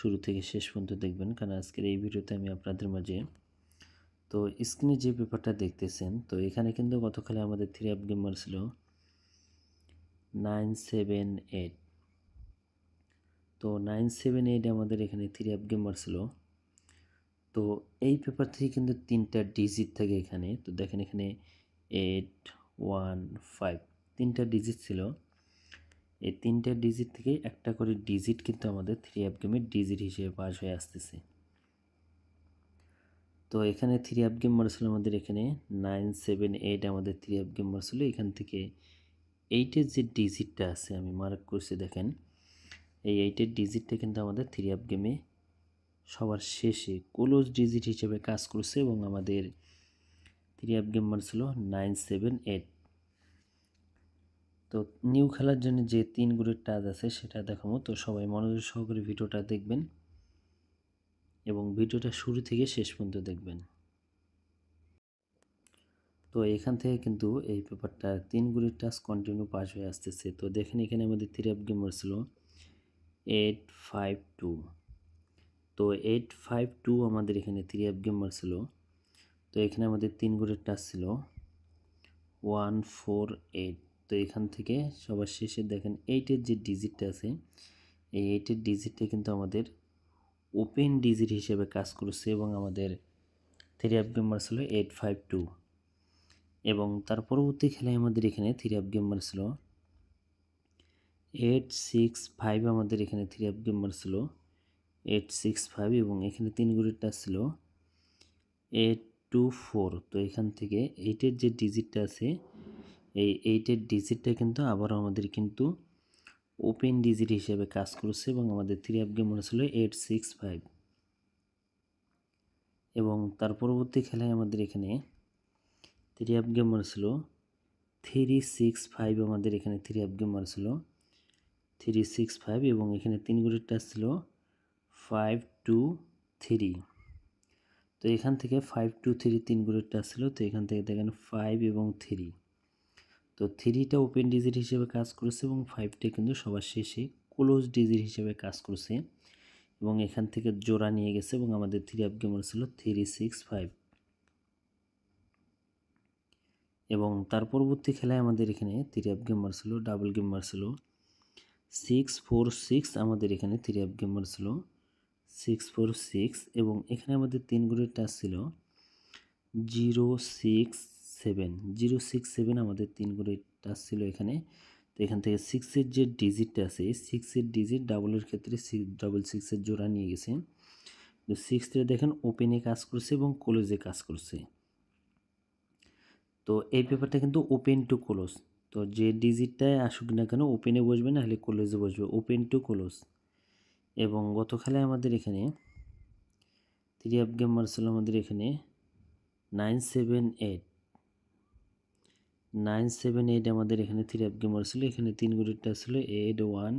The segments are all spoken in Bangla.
শুরু থেকে শেষ পর্যন্ত দেখবেন, কারণ আজকের এই ভিডিওতে আমি আপনাদের মাঝে তো স্ক্রিনে যে পেপারটা দেখতেছেন, তো এখানে কিন্তু গতকালে আমাদের 3 গেম মারছিল 978। তো 978 আমাদের এখানে 3 গেম মারছিল। তো এই পেপার থেকে কিন্তু 3টা ডিজিট থাকে এখানে। তো দেখেন এখানে 8 1 5 3টা ডিজিট ছিল। এই 3টা ডিজিট থেকে একটা করে ডিজিট কিন্তু আমাদের 3 গেমের ডিজিট হিসেবে পাস হয়ে আসতেছে। তো এখানে 3 গেম মারছিল আমাদের এখানে 978 আমাদের 3 গেম মারছিল। এখান থেকে 8-এর যে ডিজিটটা আছে আমি মার্ক করছি, দেখেন এই 8-এর ডিজিটটা কিন্তু আমাদের 3 গেমে সবার শেষে ক্লোজ ডিজিট হিসেবে কাজ করছে এবং আমাদের 3 গেম মারছিল 978। তো নিউ খেলার জন্য যে 3 গ্রুপের টাচ আছে সেটা দেখাবো। তো সবাই মনোযোগ সহকারে ভিডিওটা দেখবেন এবং ভিডিওটা শুরু থেকে শেষ পর্যন্ত দেখবেন। তো এখান থেকে কিন্তু এই পেপারটা 3 গ্রুপের টাচ কন্টিনিউ পাস হয়ে আসতেছে। তো দেখেন এখানে আমাদের 3 গেম মারছিল 852। তো 852 আমাদের এখানে 3 গেম মারছিল। তো এখানে আমাদের 3 গ্রুপের টাচ ছিল 148। তো এখান থেকে সবার শেষে দেখেন 8-এর যে ডিজিটটা আছে, এই 8-এর ডিজিটটা কিন্তু আমাদের ওপেন ডিজিট হিসেবে কাজ করছে এবং আমাদের 3 গেম মারছিল 852। এবং তার পরবর্তী খেলায় আমাদের এখানে 3 গেম মারছিল 865। আমাদের এখানে 3 গেম মারছিল 865 এবং এখানে 3 গ্রুপের টাচ ছিল 824। তো এখান থেকে 8-এর যে ডিজিটটা আছে, এই 8-এর ডিজিটটা কিন্তু আবার আমাদের কিন্তু ওপেন ডিজিট হিসেবে কাজ করছে এবং আমাদের 3 গেম মারছিল 865। এবং তার পরবর্তী খেলায় আমাদের এখানে 3 গেম মারছিল 365। আমাদের এখানে 3 গেম মারছিল 365 এবং এখানে 3 গ্রুপের টাচ ছিল 523। তো এখান থেকে 523 3 গ্রুপের টাচ ছিল। তো এখান থেকে দেখেন 5 এবং 3। তো 3টা ওপেন ডিজিট হিসেবে কাজ করছে এবং 5টা কিন্তু সবার শেষে ক্লোজ ডিজিট হিসেবে কাজ করছে এবং এখান থেকে জোড়া নিয়ে গেছে এবং আমাদের 3 গেমার ছিল 365। এবং তার পরবর্তী খেলায় আমাদের এখানে 3 গেমার ছিল ডাবল গেমার ছিল 646। আমাদের এখানে 3 গেমার ছিল 646 এবং এখানে আমাদের 3 গ্রুপের টাচ ছিল 067 আমাদের 3 গ্রুপের টাচ ছিল এখানে। তো এখান থেকে 6-এর যে ডিজিটটা আছে, 6-এর ডিজিট ডাবলের ক্ষেত্রে 666-এর জোড়া নিয়ে গেছে। তো 6টা দেখেন ওপেনে কাজ করছে এবং ক্লোজে কাজ করছে। তো এই পেপারটা কিন্তু ওপেন টু ক্লোজ। তো যে ডিজিটটায় আসুক না কেন ওপেনে বসবে না হলে ক্লোজে বসবে, ওপেন টু ক্লোজ। এবং গত খেলায় আমাদের এখানে 3 গেম মারছিল আমাদের এখানে 978 আমাদের এখানে 3 গেমার ছিল। এখানে 3 গ্রুপেরটা ছিল 815।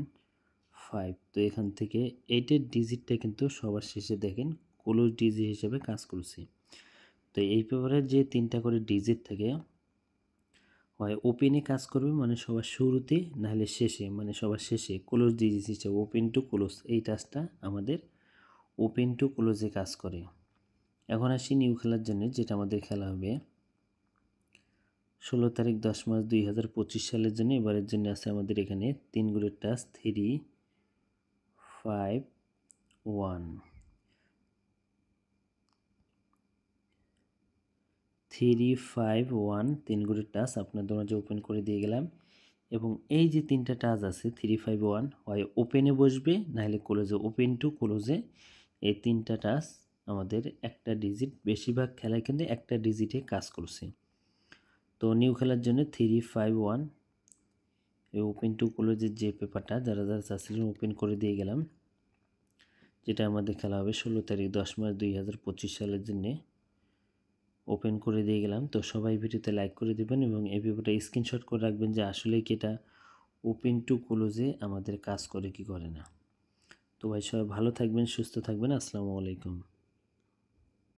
তো এখান থেকে 8-এর ডিজিটটা কিন্তু সবার শেষে দেখেন ক্লোজ ডিজিট হিসেবে কাজ করছে। তো এই পেপারের যে 3টা করে ডিজিট থাকে, হয় ওপেনে কাজ করবে মানে সবার শুরুতে, নাহলে শেষে মানে সবার শেষে ক্লোজ ডিজিট হিসেবে ওপেন টু ক্লোজ। এই টাচটা আমাদের ওপেন টু ক্লোজে কাজ করে। এখন আসি নিউ খেলার জন্য, যেটা আমাদের খেলা হবে 16 তারিখ 10 মাস 2025 সালের জন্য। এবারের জন্য আছে আমাদের এখানে 3 গ্রুপের টাচ 351 3 গ্রুপের টাচ আপনাদের মাঝে ওপেন করে দিয়ে গেলাম। এবং এই যে 3টা টাচ আছে 351 হয় ওপেনে বসবে নাহলে ক্লোজে, ওপেন টু ক্লোজে। এই 3টা টাচ আমাদের একটা ডিজিট, বেশিরভাগ খেলায় কিন্তু একটা ডিজিটে কাজ করছে। তো নিউ খেলার জন্য 351 এই ওপেন টু ক্লোজের যে পেপারটা যারা যারা চাচ্ছিলেন ওপেন করে দিয়ে গেলাম, যেটা আমাদের খেলা হবে 16 তারিখ 10 মাস 2025 সালের জন্যে ওপেন করে দিয়ে গেলাম। তো সবাই ভিডিওতে লাইক করে দেবেন এবং এই পেপারটা স্ক্রিনশট করে রাখবেন যে আসলে কি এটা ওপেন টু ক্লোজে আমাদের কাজ করে কি করে না। তো ভাই সবাই ভালো থাকবেন, সুস্থ থাকবেন। আসসালামু আলাইকুম।